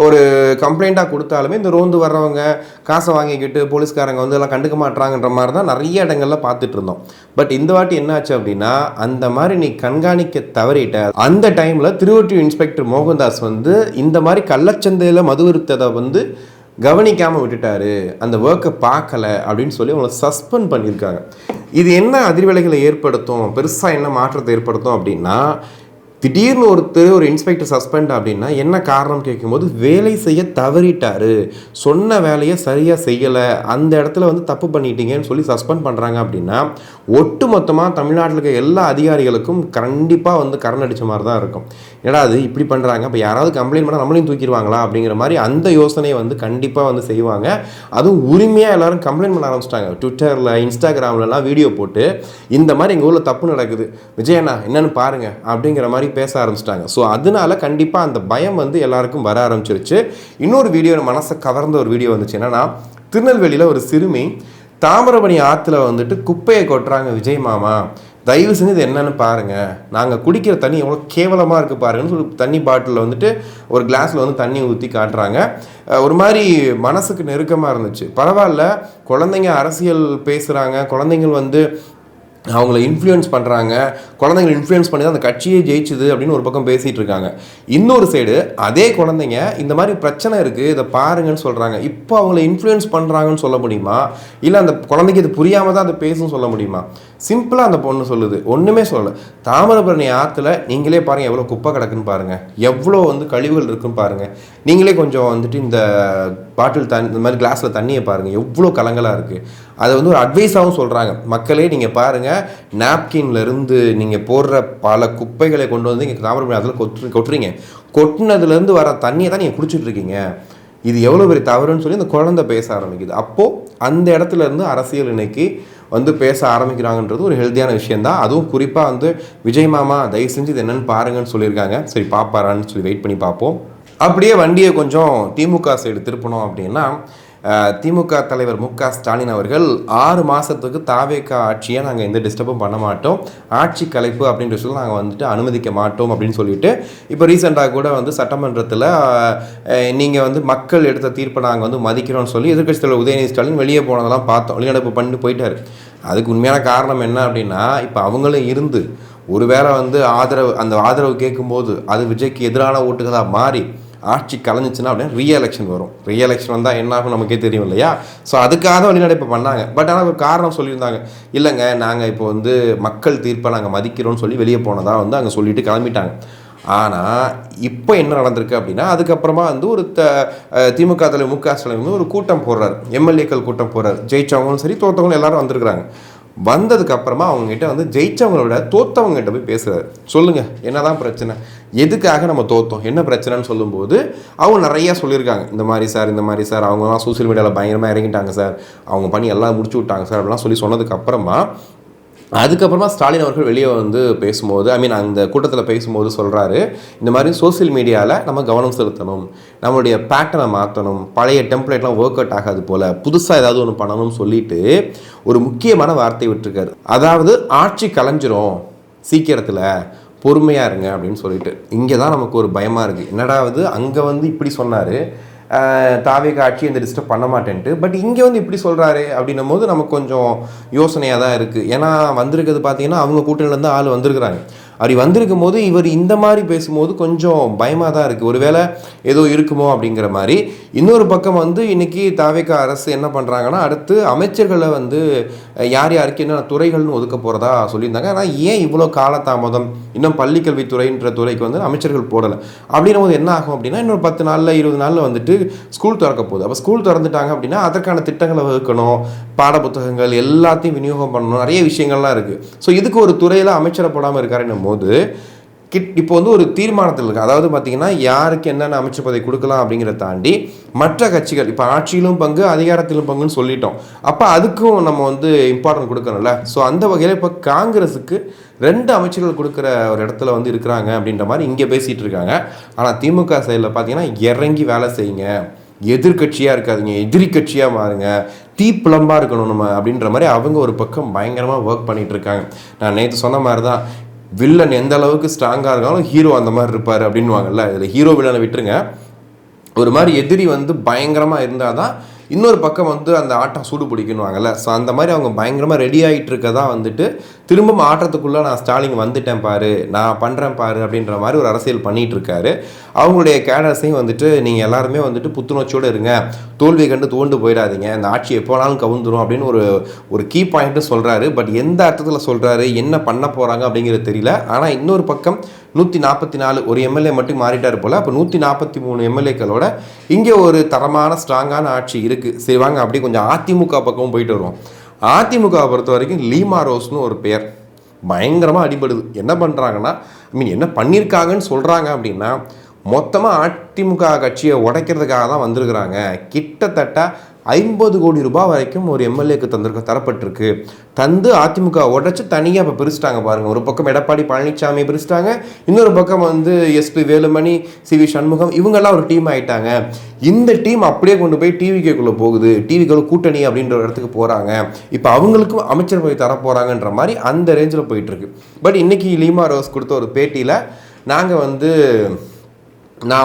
ஒரு கம்ப்ளைண்ட்டாக கொடுத்தாலுமே இந்த ரோந்து வர்றவங்க காசை வாங்கிக்கிட்டு போலீஸ்காரங்க வந்து எல்லாம் கண்டுக்க மாட்டாங்கன்ற மாதிரி தான் நிறைய இடங்களில் பார்த்துட்டு இருந்தோம். பட் இந்த வாட்டி என்னாச்சு அப்படின்னா, அந்த மாதிரி நீ கண்காணிக்க தவறிட்ட அந்த டைமில் திருவொற்றியூர் இன்ஸ்பெக்டர் மோகன்தாஸ் வந்து இந்த மாதிரி கள்ளச்சந்தையில் மது விருத்ததை வந்து கவனிக்காமல் விட்டுட்டாரு, அந்த ஒர்க்கை பார்க்கல அப்படின்னு சொல்லி அவங்களை சஸ்பெண்ட் பண்ணியிருக்காங்க. இது என்ன அதிர்வலைகளை ஏற்படுத்தும், பெருசாக என்ன மாற்றத்தை ஏற்படுத்தும் அப்படின்னா, திடீர்னு ஒரு இன்ஸ்பெக்டர் சஸ்பெண்ட் அப்படின்னா என்ன காரணம் கேட்கும்போது, வேலை செய்ய தவறிட்டாரு, சொன்ன வேலையை சரியாக செய்யலை, அந்த இடத்துல வந்து தப்பு பண்ணிட்டீங்கன்னு சொல்லி சஸ்பெண்ட் பண்ணுறாங்க அப்படின்னா, ஒட்டு மொத்தமாக தமிழ்நாட்டில் இருக்க எல்லா அதிகாரிகளுக்கும் கண்டிப்பாக வந்து கரண் அடித்த மாதிரி தான் இருக்கும். ஏன்னா அது இப்படி பண்ணுறாங்க, இப்போ யாராவது கம்ப்ளைண்ட் பண்ணால் நம்மளையும் தூக்கிடுவாங்களா அப்படிங்கிற மாதிரி அந்த யோசனையை வந்து கண்டிப்பாக வந்து செய்வாங்க. அதுவும் உரிமையாக எல்லோரும் கம்ப்ளைண்ட் பண்ண ஆரம்பிச்சிட்டாங்க. ட்விட்டரில் இன்ஸ்டாகிராம்லலாம் வீடியோ போட்டு இந்த மாதிரி எங்கள் ஊரில் தப்பு நடக்குது, விஜயண்ணா என்னென்னு பாருங்கள் அப்படிங்கிற மாதிரி பேச ஆரம்பிச்சிட்டாங்க. ஸோ அதனால கண்டிப்பாக அந்த பயம் வந்து எல்லாருக்கும் வர ஆரம்பிச்சிருச்சு. இன்னொரு வீடியோ மனசை கவர்ந்த ஒரு வீடியோ வந்துச்சு. என்னன்னா, திருநெல்வேலியில் ஒரு சிறுமி தாமிரபரணி ஆற்றுல வந்துட்டு குப்பையை கொட்டுறாங்க. விஜய் மாமா தயவு செஞ்சு இது என்னன்னு பாருங்கள், நாங்கள் குடிக்கிற தண்ணி எவ்வளோ கேவலமாக இருக்குது பாருங்கன்னு சொல்லி தண்ணி பாட்டிலில் வந்துட்டு ஒரு கிளாஸில் வந்து தண்ணி ஊற்றி காட்டுறாங்க. ஒரு மாதிரி மனசுக்கு நெருக்கமாக இருந்துச்சு. பரவாயில்ல, குழந்தைங்க அரசியல் பேசுகிறாங்க, குழந்தைங்கள் வந்து அவங்கள இன்ஃப்ளூயன்ஸ் பண்ணுறாங்க, குழந்தைங்களை இன்ஃப்ளூயன்ஸ் பண்ணி தான் அந்த கட்சியே ஜெயிச்சுது அப்படின்னு ஒரு பக்கம் பேசிகிட்டு இருக்காங்க. இன்னொரு சைடு அதே குழந்தைங்க இந்த மாதிரி பிரச்சனை இருக்குது இதை பாருங்கன்னு சொல்கிறாங்க. இப்போ அவங்கள இன்ஃப்ளூயன்ஸ் பண்ணுறாங்கன்னு சொல்ல முடியுமா, இல்லை அந்த குழந்தைக்கு இது புரியாமல் தான் அதை பேசுன்னு சொல்ல முடியுமா? சிம்பிளாக அந்த பொண்ணு சொல்லுது, ஒன்றுமே சொல்லலை. தாமிரபரணி ஆற்றுல நீங்களே பாருங்கள் எவ்வளோ குப்பை கிடக்குன்னு பாருங்கள், எவ்வளோ வந்து கழிவுகள் இருக்குன்னு பாருங்கள். நீங்களே கொஞ்சம் வந்துட்டு இந்த பாட்டில் தண்ணி இந்த மாதிரி கிளாஸில் தண்ணியை பாருங்கள் எவ்வளோ கலங்களாக இருக்குது. அதை வந்து ஒரு அட்வைஸாகவும் சொல்கிறாங்க, மக்களே நீங்கள் பாருங்கள், நாப்கின்லேருந்து நீங்கள் போடுற பல குப்பைகளை கொண்டு வந்து இங்கே தாமிரபரணி ஆற்றுல கொட்டுறீங்க, கொட்டினதுலேருந்து வர தண்ணியை தான் நீங்கள் குடிச்சிட்ருக்கீங்க, இது எவ்வளோ பெரிய தவறுன்னு சொல்லி அந்த குழந்தை பேச ஆரம்பிக்குது. அப்போது அந்த இடத்துல இருந்து அரசியல் இன்னைக்கு வந்து பேச ஆரம்பிக்கிறாங்கன்றது ஒரு ஹெல்த்தியான விஷயந்தான். அதுவும் குறிப்பாக வந்து விஜய் மாமா தயவு செஞ்சு இது என்னென்னு பாருங்கன்னு சொல்லியிருக்காங்க. சரி பார்ப்பாரான்னு சொல்லி வெயிட் பண்ணி பார்ப்போம். அப்படியே வண்டியை கொஞ்சம் திமுக சைடு திருப்பணும் அப்படின்னா, திமுக தலைவர் மு.க. ஸ்டாலின் அவர்கள் 6 மாதத்துக்கு தாவேகா ஆட்சியை நாங்கள் எந்த டிஸ்டர்பும் பண்ண மாட்டோம், ஆட்சி கலைப்பு அப்படின்ற சொல்லி நாங்கள் வந்துட்டு அனுமதிக்க மாட்டோம் அப்படின்னு சொல்லிட்டு இப்போ ரீசெண்டாக கூட வந்து சட்டமன்றத்தில் நீங்கள் வந்து மக்கள் எடுத்த தீர்ப்பை நாங்கள் வந்து மதிக்கிறோம்னு சொல்லி எதிர்க்கட்சி தலைவர் உதயநிதி ஸ்டாலின் வெளியே போனதெல்லாம் பார்த்தோம், வெளிநடப்பு பண்ணிட்டு போயிட்டார். அதுக்கு உண்மையான காரணம் என்ன அப்படின்னா, இப்போ அவங்களும் இருந்து ஒருவேளை வந்து அந்த ஆதரவு கேட்கும்போது அது விஜய்க்கு எதிரான ஓட்டுகளாக மாறி ஆட்சி கலைஞ்சிச்சுன்னா அப்படின்னா ரீஎலெக்ஷன் வரும். ரீஎலெக்ஷன் வந்தால் என்ன ஆகும் நமக்கே தெரியும் இல்லையா? ஸோ அதுக்காக வெளிநடப்பு பண்ணாங்க. பட் ஆனால் ஒரு காரணம் சொல்லியிருந்தாங்க, இல்லைங்க நாங்கள் இப்போ வந்து மக்கள் தீர்ப்பை நாங்கள் மதிக்கிறோம்னு சொல்லி வெளியே போனதாக வந்து அங்கே சொல்லிட்டு கிளம்பிட்டாங்க. ஆனால் இப்போ என்ன நடந்திருக்கு அப்படின்னா, அதுக்கப்புறமா வந்து ஒரு திமுக தலைவர் மு.க. ஸ்டாலின் வந்து ஒரு கூட்டம் போடுறாரு, எம்எல்ஏக்கள் கூட்டம் போடுறாரு. ஜெயிச்சவங்களும் சரி தோற்றவங்களும் எல்லாரும் வந்திருக்கிறாங்க. வந்ததுக்கப்புறமா அவங்ககிட்ட வந்து ஜெயிச்சவங்களோட தோற்றவங்ககிட்ட போய் பேசுகிறாரு. சொல்லுங்கள் என்னதான் பிரச்சனை, எதுக்காக நம்ம தோற்றோம், என்ன பிரச்சனைன்னு சொல்லும்போது அவங்க நிறையா சொல்லியிருக்காங்க. இந்த மாதிரி சார் அவங்கலாம் சோசியல் மீடியாவில் பயங்கரமாக இறங்கிட்டாங்க சார், அவங்க பண்ணி எல்லாம் முடிச்சு விட்டாங்க சார் அப்படிலாம் சொன்னதுக்கப்புறமா அதுக்கப்புறமா ஸ்டாலின் அவர்கள் வெளியே வந்து பேசும்போது அந்த கூட்டத்தில் பேசும்போது சொல்கிறாரு, இந்த மாதிரி சோசியல் மீடியாவில் நம்ம கவனம் செலுத்தணும், நம்மளுடைய பேட்டர்னை மாற்றணும், பழைய டெம்ப்ளேட்லாம் ஒர்க் அவுட் ஆகாது போல் புதுசாக ஏதாவது ஒன்று பண்ணணும்னு சொல்லிட்டு ஒரு முக்கியமான வார்த்தை விட்டுருக்காரு. அதாவது ஆட்சி கலைஞ்சிரும் சீக்கிரத்தில், பொறுமையாக இருங்க அப்படின்னு சொல்லிட்டு. இங்கே தான் நமக்கு ஒரு பயமாக இருக்குது. என்னடாவது அங்கே வந்து இப்படி சொன்னார், தாவேக ஆட்சி இந்த டிஸ்டர்ப் பண்ண மாட்டேன்ட்டு, பட் இங்கே வந்து இப்படி சொல்கிறாரு அப்படின்னும் போது நமக்கு கொஞ்சம் யோசனையாக தான் இருக்குது. ஏன்னா வந்திருக்கிறது பார்த்தீங்கன்னா அவங்க கூட்டணியிலேருந்து ஆள் வந்திருக்கிறாங்க. அப்படி வந்திருக்கும் போது இவர் இந்த மாதிரி பேசும்போது கொஞ்சம் பயமாக தான் இருக்குது. ஒருவேளை ஏதோ இருக்குமோ அப்படிங்கிற மாதிரி. இன்னொரு பக்கம் வந்து இன்றைக்கி தாவேக அரசு என்ன பண்ணுறாங்கன்னா, அடுத்து அமைச்சர்களை வந்து யார் யாருக்கு என்னென்ன துறைகள்னு ஒதுக்க போகிறதா சொல்லியிருந்தாங்க. ஆனால் ஏன் இவ்வளோ காலதாமதம்? இன்னும் பள்ளிக்கல்வித்துறைன்ற துறைக்கு வந்து அமைச்சர்கள் போடலை அப்படின்னும் போது என்ன ஆகும் அப்படின்னா, இன்னொரு 10 நாளில் 20 நாளில் வந்துட்டு ஸ்கூல் திறக்க போகுது. அப்போ ஸ்கூல் திறந்துட்டாங்க அப்படின்னா அதற்கான திட்டங்களை வகுக்கணும், பாட புத்தகங்கள் எல்லாத்தையும் விநியோகம் பண்ணணும், நிறைய விஷயங்கள்லாம் இருக்குது. ஸோ இதுக்கு ஒரு துறையில் அமைச்சரை போடாமல் இருக்காருன்னும் போது இப்போ வந்து ஒரு தீர்மானத்தில் இருக்குது. அதாவது பார்த்திங்கன்னா யாருக்கு என்னென்ன அமைச்சர் பதவி கொடுக்கலாம் அப்படிங்கிறத தாண்டி மற்ற கட்சிகள் இப்போ ஆட்சியிலும் பங்கு அதிகாரத்திலும் பங்குன்னு சொல்லிட்டோம். அப்போ அதுக்கும் நம்ம வந்து இம்பார்ட்டன்ட் கொடுக்கணும்ல. ஸோ அந்த வகையில் இப்போ காங்கிரஸுக்கு 2 அமைச்சர்கள் கொடுக்குற ஒரு இடத்துல வந்து இருக்கிறாங்க அப்படின்ற மாதிரி இங்கே பேசிகிட்டு இருக்காங்க. ஆனால் திமுக சைடில் பார்த்தீங்கன்னா இறங்கி வேலை செய்யுங்க, எதிர்கட்சியாக இருக்காதுங்க, எதிரி கட்சியாக மாறுங்க, தீப்பிளம்பாக இருக்கணும் நம்ம அப்படின்ற மாதிரி அவங்க ஒரு பக்கம் பயங்கரமாக ஒர்க் பண்ணிகிட்டு இருக்காங்க. நான் நேற்று சொன்ன மாதிரி தான், வில்லன் எந்த அளவுக்கு ஸ்ட்ராங்காக இருக்காலும் ஹீரோ அந்த மாதிரி இருப்பார் அப்படின்வாங்கல்ல. இதில் ஹீரோ வில்லனை விட்டுருங்க, ஒரு மாதிரி எதிரி வந்து பயங்கரமாக இருந்தால் தான் இன்னொரு பக்கம் வந்து அந்த ஆட்டம் சூடு பிடிக்கணுவாங்கல்ல. ஸோ அந்த மாதிரி அவங்க பயங்கரமாக ரெடி ஆகிட்டு இருக்கதா வந்துட்டு திரும்பவும் ஆட்டத்துக்குள்ளே நான் ஸ்டாலின் வந்துட்டேன் பாரு, நான் பண்ணுறேன் பாரு அப்படின்ற மாதிரி ஒரு அரசியல் பண்ணிகிட்டு இருக்காரு. அவங்களுடைய கேடர்ஸையும் வந்துட்டு நீங்கள் எல்லாருமே வந்துட்டு புத்துணர்ச்சியோடு இருங்க, தோல்வி கண்டு தோண்டு போயிடாதீங்க, இந்த ஆட்சி எப்போனாலும் கவுந்துரும் அப்படின்னு ஒரு கீ பாயிண்ட்டு சொல்கிறாரு. பட் எந்த அர்த்தத்தில் சொல்கிறாரு, என்ன பண்ண போகிறாங்க அப்படிங்கிறது தெரியல. ஆனால் இன்னொரு பக்கம் 144 ஒரு எம்எல்ஏ மட்டும் மாறிட்டார் போல். அப்போ 143 எம்எல்ஏக்களோட இங்கே ஒரு தரமான ஸ்ட்ராங்கான ஆட்சி இருக்குது. சரி வாங்க அப்படி கொஞ்சம் அதிமுக பக்கமும் போயிட்டு வருவோம். அதிமுகவை பொறுத்த வரைக்கும் லீமா ரோஸ்னு ஒரு பேர் பயங்கரமாக அடிபடுது. என்ன பண்ணுறாங்கன்னா, என்ன பண்ணியிருக்காங்கன்னு சொல்கிறாங்க அப்படின்னா, மொத்தமாக அதிமுக கட்சியை உடைக்கிறதுக்காக தான் வந்திருக்கிறாங்க. கிட்டத்தட்ட 50 கோடி ரூபாய் வரைக்கும் ஒரு எம்எல்ஏக்கு தரப்பட்டிருக்கு. தந்து அதிமுக உடைச்சு தனியாக இப்போ பிரிச்சுட்டாங்க பாருங்கள். ஒரு பக்கம் எடப்பாடி பழனிசாமி பிரிச்சுட்டாங்க, இன்னொரு பக்கம் வந்து எஸ்பி வேலுமணி, சிவி சண்முகம் இவங்கெல்லாம் ஒரு டீம் ஆகிட்டாங்க. இந்த டீம் அப்படியே கொண்டு போய் டிவிகேக்குள்ளே போகுது, டிவிக்குள்ள கூட்டணி அப்படின்ற ஒரு இடத்துக்கு போகிறாங்க. இப்போ அவங்களுக்கும் அமைச்சர் போய் தர போகிறாங்கன்ற மாதிரி அந்த ரேஞ்சில் போயிட்டுருக்கு. பட் இன்றைக்கி லீமா ரோஸ் கொடுத்த ஒரு பேட்டியில் நான்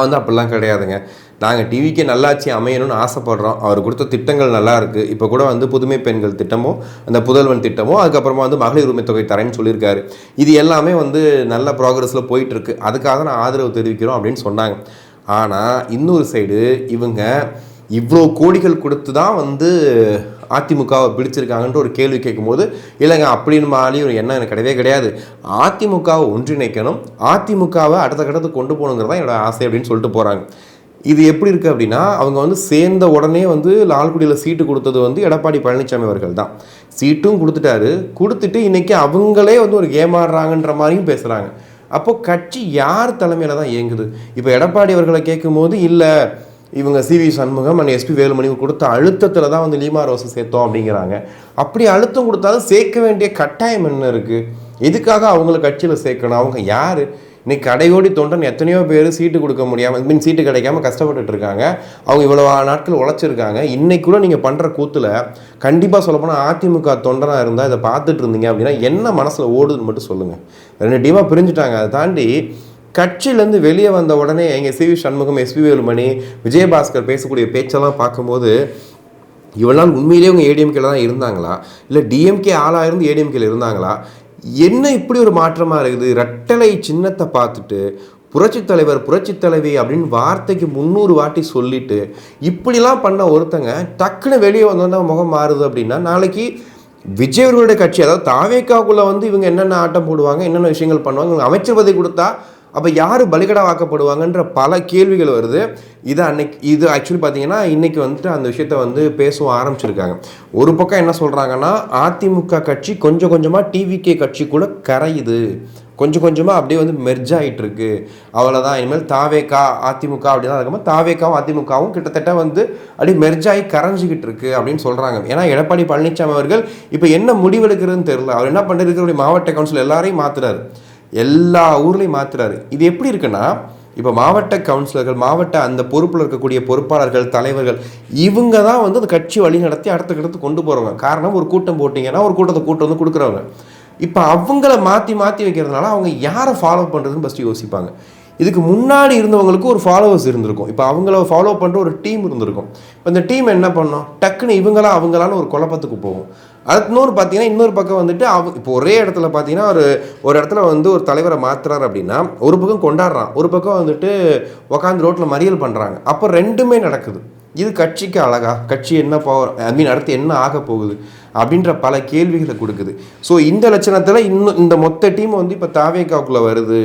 வந்து அப்படிலாம் கிடையாதுங்க, நாங்கள் டிவிக்கு நல்லாட்சி அமையணும்னு ஆசைப்படுறோம், அவர் கொடுத்த திட்டங்கள் நல்லா இருக்குது. இப்போ கூட வந்து புதுமை பெண்கள் திட்டமோ, அந்த புதல்வன் திட்டமோ, அதுக்கப்புறமா வந்து மகளிர் உரிமை தொகை தரேன்னு சொல்லியிருக்காரு. இது எல்லாமே வந்து நல்ல ப்ராக்ரஸில் போயிட்டுருக்கு, அதுக்காக நான் ஆதரவு தெரிவிக்கிறோம் அப்படின்னு சொன்னாங்க. ஆனால் இன்னொரு சைடு இவங்க இவ்வளோ கோடிகள் கொடுத்து தான் வந்து அதிமுகவை பிடிச்சிருக்காங்கன்ற ஒரு கேள்வி கேட்கும்போது, இல்லைங்க அப்படின்னு மாதிரி ஒரு எண்ணம் எனக்கு கிடையவே கிடையாது, அதிமுகவை ஒன்றிணைக்கணும், அதிமுகவை அடுத்த கட்டத்துக்கு கொண்டு போகணுங்கிறது தான் என்னோட ஆசை அப்படின்னு சொல்லிட்டு போகிறாங்க. இது எப்படி இருக்குது அப்படின்னா, அவங்க வந்து சேர்ந்த உடனே வந்து லால்குடியில் சீட்டு கொடுத்தது வந்து எடப்பாடி பழனிசாமி அவர்கள் தான். சீட்டும் கொடுத்துட்டு இன்றைக்கி அவங்களே வந்து ஒரு கேம் ஆடுறாங்கன்ற மாதிரியும் பேசுகிறாங்க. அப்போது கட்சி யார் தலைமையில் தான் இயங்குது? இப்போ எடப்பாடி அவர்களை கேட்கும்போது இல்லை இவங்க சிவி சண்முகம் அண்ட் எஸ்பி வேலுமணி கொடுத்த அழுத்தத்தில் தான் வந்து லீமா ரோஸை சேர்த்தோம் அப்படிங்கிறாங்க. அப்படி அழுத்தம் கொடுத்தாலும் சேர்க்க வேண்டிய கட்டாயம் என்ன இருக்குது? எதுக்காக அவங்கள கட்சியில் சேர்க்கணும்? அவங்க யார்? இன்னைக்கு கடையோடி தொண்டன் எத்தனையோ பேர் சீட்டு கொடுக்க முடியாமல் சீட்டு கிடைக்காம கஷ்டப்பட்டுட்டு இருக்காங்க. அவங்க இவ்வளோ நாட்கள் உழைச்சிருக்காங்க. இன்னைக்கு கூட நீங்கள் பண்ணுற கூத்தில் கண்டிப்பாக சொல்லப்போனால் அதிமுக தொண்டனாக இருந்தால் இதை பார்த்துட்டு இருந்தீங்க அப்படின்னா என்ன மனசில் ஓடுதுன்னு மட்டும் சொல்லுங்கள். 2 டீமாக பிரிஞ்சுட்டாங்க. அதை தாண்டி கட்சியிலேருந்து வெளியே வந்த உடனே எங்கள் சிவி சண்முகம், எஸ்பி வேலுமணி, விஜயபாஸ்கர் பேசக்கூடிய பேச்செல்லாம் பார்க்கும்போது இவ்வளோ நாள் உண்மையிலேயே அவங்க ஏடிஎம்கேல தான் இருந்தாங்களா, இல்லை டிஎம்கே ஆளாக இருந்து ஏடிஎம்கேல இருந்தாங்களா, என்ன இப்படி ஒரு மாற்றமாக இருக்குது? ரெட்டலை சின்னத்தை பார்த்துட்டு புரட்சித் தலைவர் புரட்சித் தலைவி அப்படின்னு வார்த்தைக்கு 300 வாட்டி சொல்லிட்டு இப்படிலாம் பண்ண ஒருத்தங்க டக்குன்னு வெளியே வந்தோன்னா முகம் மாறுது அப்படின்னா, நாளைக்கு விஜய் அவர்களுடைய கட்சி அதாவது தாவேக்காவுக்குள்ளே வந்து இவங்க என்னென்ன ஆட்டம் போடுவாங்க, என்னென்ன விஷயங்கள் பண்ணுவாங்க, இவங்க அமைச்சர் பதவி கொடுத்தா அப்போ யார் பலிகடா வாக்கப்படுவாங்கன்ற பல கேள்விகள் வருது. இது ஆக்சுவலி பார்த்தீங்கன்னா இன்றைக்கி வந்துட்டு அந்த விஷயத்தை வந்து பேச ஆரம்பிச்சிருக்காங்க. ஒரு பக்கம் என்ன சொல்கிறாங்கன்னா, அதிமுக கட்சி கொஞ்சம் கொஞ்சமாக டிவிகே கட்சி கூட கரையுது, கொஞ்சம் கொஞ்சமாக அப்படியே வந்து மெர்ஜ் ஆகிட்டு இருக்கு. அவ்வளோதான், இனிமேல் தாவேகா அதிமுக அப்படிதான் இருக்கும்போது தாவேகாவும் அதிமுகவும் கிட்டத்தட்ட வந்து அப்படியே மெர்ஜ் ஆகி கரைஞ்சிக்கிட்டு இருக்கு அப்படின்னு சொல்கிறாங்க. ஏன்னா எடப்பாடி பழனிசாமி அவர்கள் இப்போ என்ன முடிவெடுக்கிறதுன்னு தெரியல. அவர் என்ன பண்ணுறது, இருக்கிற மாவட்ட கவுன்சில் எல்லாரையும் மாற்றுறாரு, எல்லா ஊர்லேயும் மாற்றுறாரு. இது எப்படி இருக்குன்னா, இப்போ மாவட்ட கவுன்சிலர்கள், மாவட்ட அந்த பொறுப்பில் இருக்கக்கூடிய பொறுப்பாளர்கள், தலைவர்கள், இவங்க தான் வந்து அந்த கட்சி வழி நடத்தி அடுத்த கட்டத்துக்கு கொண்டு போகிறவங்க. காரணம், ஒரு கூட்டம் போட்டிங்கன்னா ஒரு கூட்டம் வந்து கொடுக்குறவங்க. இப்போ அவங்கள மாற்றி வைக்கிறதுனால அவங்க யாரை ஃபாலோ பண்ணுறதுன்னு ஃபஸ்ட்டு யோசிப்பாங்க. இதுக்கு முன்னாடி இருந்தவங்களுக்கு ஒரு ஃபாலோவர்ஸ் இருந்திருக்கும், இப்போ அவங்கள ஃபாலோ பண்ணுற ஒரு டீம் இருந்திருக்கும். இப்போ இந்த டீம் என்ன பண்ணோம், டக்குன்னு இவங்களா அவங்களான்னு ஒரு குழப்பத்துக்கு போகும். அது பார்த்தீங்கன்னா இன்னொரு பக்கம் வந்துட்டு இப்போ ஒரே இடத்துல பார்த்தீங்கன்னா ஒரு இடத்துல வந்து ஒரு தலைவரை மாற்றுறாரு அப்படின்னா ஒரு பக்கம் கொண்டாடுறான், ஒரு பக்கம் வந்துட்டு உட்காந்து ரோட்டில் மறியல் பண்ணுறாங்க. அப்போ ரெண்டுமே நடக்குது. இது கட்சிக்கு அழகா, கட்சி என்ன அடுத்து என்ன ஆக போகுது அப்படின்ற பல கேள்விகளை கொடுக்குது. ஸோ இந்த லட்சணத்தில் இன்னும் இந்த மொத்த டீம் வந்து இப்போ தாவேகாவுக்குள்ளே வருது.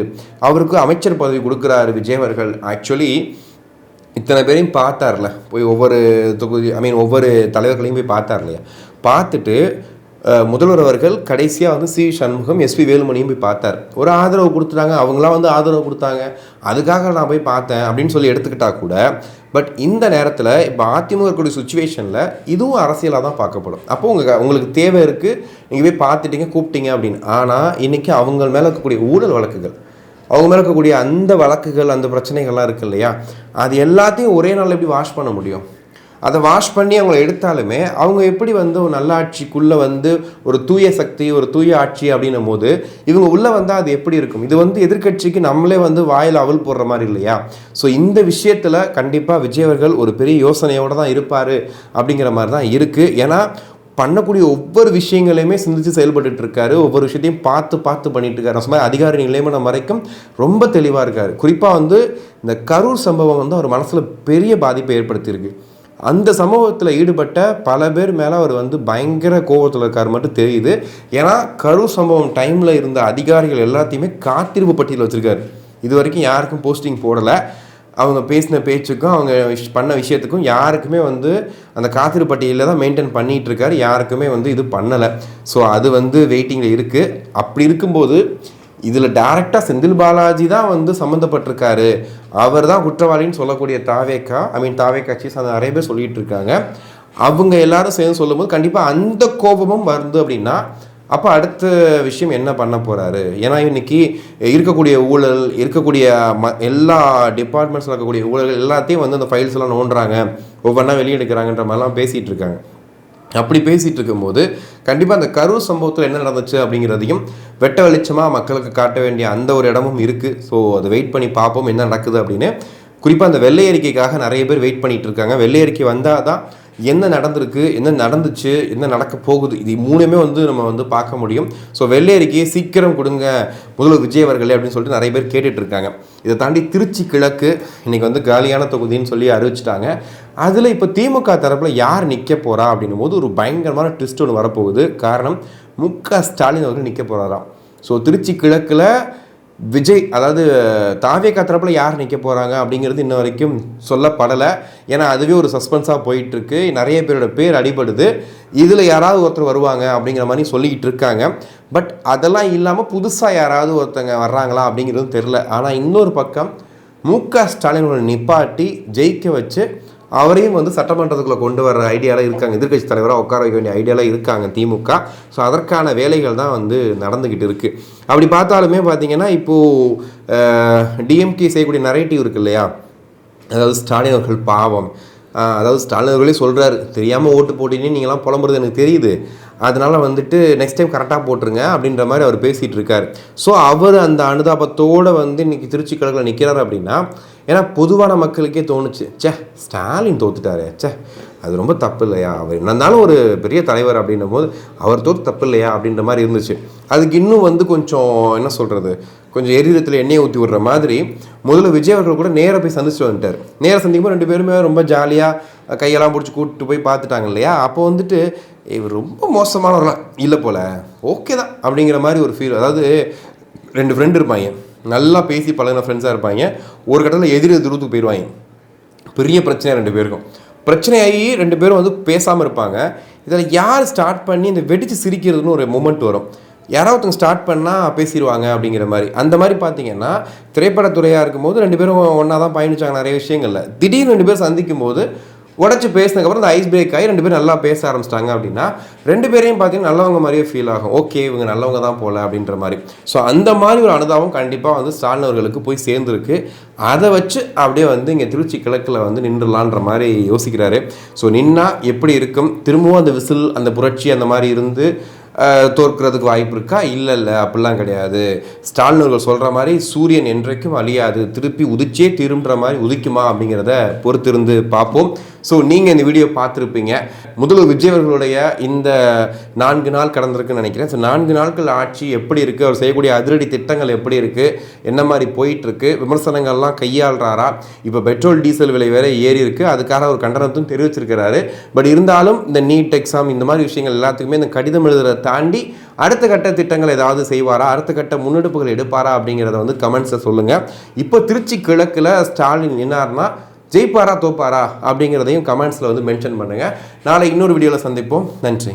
அவருக்கு அமைச்சர் பதவி கொடுக்குறாரு விஜய் அவர்கள். ஆக்சுவலி இத்தனை பேரையும் பார்த்தார்ல, போய் ஒவ்வொரு தொகுதி ஒவ்வொரு தலைவர்களையும் போய் பார்த்தார் இல்லையா, பார்த்துட்டு முதல்வர் அவர்கள் கடைசியாக வந்து சி சண்முகம், எஸ்பி வேலுமணியும் போய் பார்த்தார். ஒரு ஆதரவு கொடுத்துட்டாங்க, அவங்களாம் வந்து ஆதரவு கொடுத்தாங்க, அதுக்காக நான் போய் பார்த்தேன் அப்படின்னு சொல்லி எடுத்துக்கிட்டா கூட, பட் இந்த நேரத்தில் இப்போ அதிமுக கூடிய சுச்சுவேஷனில் இதுவும் அரசியலாக தான் பார்க்கப்படும். அப்போ உங்களுக்கு தேவை இருக்குது, நீங்கள் போய் பார்த்துட்டீங்க, கூப்பிட்டீங்க அப்படின்னு. ஆனால் இன்றைக்கி அவங்க மேலே இருக்கக்கூடிய ஊழல் வழக்குகள், அவங்க மேலே இருக்கக்கூடிய அந்த வழக்குகள், அந்த பிரச்சனைகள்லாம் இருக்குது இல்லையா, அது எல்லாத்தையும் ஒரே நாளில் எப்படி வாஷ் பண்ண முடியும்? அதை வாஷ் பண்ணி அவங்கள எடுத்தாலுமே அவங்க எப்படி வந்து ஒரு நல்லாட்சிக்குள்ளே வந்து ஒரு தூய சக்தி, ஒரு தூய ஆட்சி அப்படின்னும் போது இவங்க உள்ளே வந்தால் அது எப்படி இருக்கும்? இது வந்து எதிர்கட்சிக்கு நம்மளே வந்து வாயில் அவல் போடுற மாதிரி இல்லையா? ஸோ இந்த விஷயத்தில் கண்டிப்பாக விஜய் அவர்கள் ஒரு பெரிய யோசனையோடு தான் இருப்பார் அப்படிங்கிற மாதிரி தான் இருக்குது. ஏன்னா பண்ணக்கூடிய ஒவ்வொரு விஷயங்களையுமே சிந்தித்து செயல்பட்டு இருக்காரு, ஒவ்வொரு விஷயத்தையும் பார்த்து பண்ணிட்டு இருக்காரு. சும்மா அதிகாரி நிலைமனம் வரைக்கும் ரொம்ப தெளிவாக இருக்கார். குறிப்பாக வந்து இந்த கரூர் சம்பவம் வந்து அவர் மனசில் பெரிய பாதிப்பை ஏற்படுத்தியிருக்கு. அந்த சம்பவத்தில் ஈடுபட்ட பல பேர் மேலே அவர் வந்து பயங்கர கோபத்தில் இருக்கார் மட்டும் தெரியுது. ஏன்னா கரூர் சம்பவம் டைமில் இருந்த அதிகாரிகள் எல்லாத்தையுமே காத்திருப்பு பட்டியலில் வச்சுருக்காரு. இது வரைக்கும் யாருக்கும் போஸ்டிங் போடலை. அவங்க பேசின பேச்சுக்கும் அவங்க பண்ண விஷயத்துக்கும் யாருக்குமே வந்து அந்த காத்திருப்பு பட்டியலில் தான் மெயின்டைன் பண்ணிகிட்டு இருக்காரு. யாருக்குமே வந்து இது பண்ணலை. ஸோ அது வந்து வெயிட்டிங்கில் இருக்குது. அப்படி இருக்கும்போது இதில் டைரெக்டாக செந்தில் பாலாஜி தான் வந்து சம்மந்தப்பட்டிருக்காரு, அவர் தான் குற்றவாளின்னு சொல்லக்கூடிய தாவேகா கட்சி நிறைய பேர் சொல்லிகிட்டு இருக்காங்க. அவங்க எல்லாரும் சேர்ந்து சொல்லும்போது கண்டிப்பாக அந்த கோபமும் வருது அப்படின்னா அப்போ அடுத்த விஷயம் என்ன பண்ண போகிறாரு? ஏன்னா இன்றைக்கி இருக்கக்கூடிய ஊழல், இருக்கக்கூடிய எல்லா டிபார்ட்மெண்ட்ஸில் இருக்கக்கூடிய ஊழல்கள் எல்லாத்தையும் வந்து அந்த ஃபைல்ஸ் எல்லாம் நோண்டுறாங்க, ஒவ்வொன்றா வெளியெடுக்கிறாங்கன்ற மாதிரிலாம் பேசிகிட்டு இருக்காங்க. அப்படி பேசிகிட்டு இருக்கும்போது கண்டிப்பாக அந்த கரூர் சம்பவத்தில் என்ன நடந்துச்சு அப்படிங்கிறதையும் வெட்ட வெளிச்சமாக மக்களுக்கு காட்ட வேண்டிய அந்த ஒரு இடமும் இருக்குது. ஸோ அதை வெயிட் பண்ணி பார்ப்போம் என்ன நடக்குது அப்படின்னு. குறிப்பாக அந்த வெள்ளை அறிக்கைக்காக நிறைய பேர் வெயிட் பண்ணிகிட்டு இருக்காங்க. வெள்ளை அறிக்கை வந்தால் தான் என்ன நடந்திருக்கு, என்ன நடந்துச்சு, என்ன நடக்க போகுது, இது மூணுமே வந்து நம்ம வந்து பார்க்க முடியும். ஸோ வெள்ளை அறிக்கையை சீக்கிரம் கொடுங்க முதல்வர் விஜய் அவர்களே அப்படின்னு சொல்லிட்டு நிறைய பேர் கேட்டுட்டு இருக்காங்க. இதை தாண்டி திருச்சி கிழக்கு இன்றைக்கி வந்து காலியான தொகுதின்னு சொல்லி அறிவிச்சிட்டாங்க. அதில் இப்போ திமுக தரப்பில் யார் நிற்க போகிறா அப்படின்னும் போது ஒரு பயங்கரமான ட்விஸ்ட் ஒன்று வரப்போகுது. காரணம், ஸ்டாலின் அவர்கள் நிற்க போகிறாராம். ஸோ திருச்சி கிழக்கில் விஜய், அதாவது தாவேகா தரப்பில் யார் நிற்க போகிறாங்க அப்படிங்கிறது இன்ன வரைக்கும் சொல்லப்படலை. ஏன்னா அதுவே ஒரு சஸ்பென்ஸாக போயிட்டுருக்கு. நிறைய பேரோட பேர் அடிபடுது. இதில் யாராவது ஒருத்தர் வருவாங்க அப்படிங்கிற மாதிரி சொல்லிக்கிட்டு இருக்காங்க. பட் அதெல்லாம் இல்லாமல் புதுசாக யாராவது ஒருத்தங்க வர்றாங்களா அப்படிங்கிறதும் தெரில. ஆனால் இன்னொரு பக்கம் ஸ்டாலின் நிப்பாட்டி ஜெயிக்க வச்சு அவரையும் வந்து சட்டமன்றத்துக்குள்ளே கொண்டு வர ஐடியாவில் இருக்காங்க. எதிர்கட்சி தலைவராக உட்கார வைக்க வேண்டிய ஐடியாவில் இருக்காங்க திமுக. ஸோ அதற்கான வேலைகள் தான் வந்து நடந்துக்கிட்டு இருக்குது. அப்படி பார்த்தாலுமே பார்த்திங்கன்னா இப்போது டிஎம்கே செய்யக்கூடிய நரேட்டிவ் இருக்குது இல்லையா, அதாவது ஸ்டாலின் அவர்கள் பாவம், அதாவது ஸ்டாலின் அவர்களே சொல்கிறாரு, தெரியாமல் ஓட்டு போட்டினே நீங்களாம் புலம்புறது எனக்கு தெரியுது, அதனால் வந்துட்டு நெக்ஸ்ட் டைம் கரெக்டாக போட்டுருங்க அப்படின்ற மாதிரி அவர் பேசிகிட்டு இருக்கார். ஸோ அவர் அந்த அனுதாபத்தோடு வந்து இன்றைக்கி திருச்சி கிழக்கில் நிற்கிறார் அப்படின்னா, ஏன்னா பொதுவான மக்களுக்கே தோணுச்சு, ஸ்டாலின் தோத்துட்டாரு, அது ரொம்ப தப்பு இல்லையா, அவர் என்னன்னாலும் ஒரு பெரிய தலைவர் அப்படின்னும் போது அவர் தோற்று தப்பு இல்லையா அப்படின்ற மாதிரி இருந்துச்சு. அதுக்கு இன்னும் வந்து கொஞ்சம் என்ன சொல்கிறது, கொஞ்சம் எரிரத்தில் எண்ணெயை ஊற்றி விடுற மாதிரி முதல்ல விஜய் அவர்கள் கூட நேராக போய் சந்திச்சு வந்துட்டார். நேராக சந்திக்கும்போது ரெண்டு பேருமே ரொம்ப ஜாலியாக கையெல்லாம் பிடிச்சி கூப்பிட்டு போய் பார்த்துட்டாங்க இல்லையா. அப்போ வந்துட்டு இவர் ரொம்ப மோசமானவர்களாம் இல்லை போல், ஓகே தான் அப்படிங்கிற மாதிரி ஒரு ஃபீல். அதாவது ரெண்டு ஃப்ரெண்டு இருப்பாங்க, நல்லா பேசி பழகின ஃப்ரெண்ட்ஸாக இருப்பாங்க, ஒரு கட்டத்தில் எதிர் தூரத்துக்கு போயிடுவாங்க, பெரிய பிரச்சனையாக ரெண்டு பேருக்கும் பிரச்சனையாகி ரெண்டு பேரும் வந்து பேசாமல் இருப்பாங்க. இதில் யார் ஸ்டார்ட் பண்ணி இந்த வெடித்து சிரிக்கிறதுன்னு ஒரு மூமெண்ட் வரும். யாராவது ஸ்டார்ட் பண்ணால் பேசிடுவாங்க அப்படிங்கிற மாதிரி. அந்த மாதிரி பார்த்தீங்கன்னா திரைப்படத்துறையாக இருக்கும்போது 2 பேரும் ஒன்றா தான் பயணிச்சாங்க நிறைய விஷயங்களில். திடீர்னு 2 பேர் சந்திக்கும் போது உடச்சி பேசினதுக்கப்புறம் இந்த ஐஸ் பிரேக் ஆகி 2 பேரும் நல்லா பேச ஆரம்பிச்சிட்டாங்க அப்படின்னா 2 பேரையும் பார்த்தீங்கன்னா நல்லவங்க மாதிரியே ஃபீல் ஆகும். ஓகே, இவங்க நல்லவங்க தான் போல அப்படின்ற மாதிரி. ஸோ அந்த மாதிரி ஒரு அனுதாபம் கண்டிப்பாக வந்து ஸ்டாலின் அவர்களுக்கு போய் சேர்ந்துருக்கு. அதை வச்சு அப்படியே வந்து இங்கே திருச்சி கிழக்கில் வந்து நின்றுலான்ற மாதிரி யோசிக்கிறாரு. ஸோ நின்னா எப்படி இருக்கும், திரும்பவும் அந்த விசில் அந்த புரட்சி அந்த மாதிரி இருந்து தோற்கிறதுக்கு வாய்ப்பு இருக்கா? இல்லை, அப்படிலாம் கிடையாது. ஸ்டாலின் அவர்கள் சொல்கிற மாதிரி சூரியன் என்றைக்கும் அழியாது, திருப்பி உதிச்சே திரும்புற மாதிரி உதிக்குமா அப்படிங்கிறத பொறுத்திருந்து பார்ப்போம். ஸோ நீங்கள் இந்த வீடியோ பார்த்துருப்பீங்க. முதல்வர் விஜய் அவர்களுடைய இந்த 4 நாள் கடந்திருக்குன்னு நினைக்கிறேன். ஸோ 4 நாட்கள் ஆட்சி எப்படி இருக்குது, அவர் செய்யக்கூடிய அதிரடி திட்டங்கள் எப்படி இருக்குது, என்ன மாதிரி போயிட்டுருக்கு, விமர்சனங்கள்லாம் கையாளுறாரா, இப்போ பெட்ரோல் டீசல் விலை வேறு ஏறி இருக்குது, அதுக்காக ஒரு கண்டனத்தும் தெரிவிச்சிருக்கிறாரு. பட் இருந்தாலும் இந்த நீட் எக்ஸாம் இந்த மாதிரி விஷயங்கள் எல்லாத்துக்குமே இந்த கடிதம் எழுதுறதை தாண்டி அடுத்த கட்ட திட்டங்கள் ஏதாவது செய்வாரா, அடுத்த கட்ட முன்னெடுப்புகள் எடுப்பாரா அப்படிங்கிறத வந்து கமெண்ட்ஸை சொல்லுங்கள். இப்போ திருச்சி கிழக்கில் ஸ்டாலின் நின்னார்னா ஜெயிப்பாரா தோப்பாரா அப்படிங்கிறதையும் கமெண்ட்ஸில் வந்து மென்ஷன் பண்ணுங்கள். நாளை இன்னொரு வீடியோவில் சந்திப்போம். நன்றி.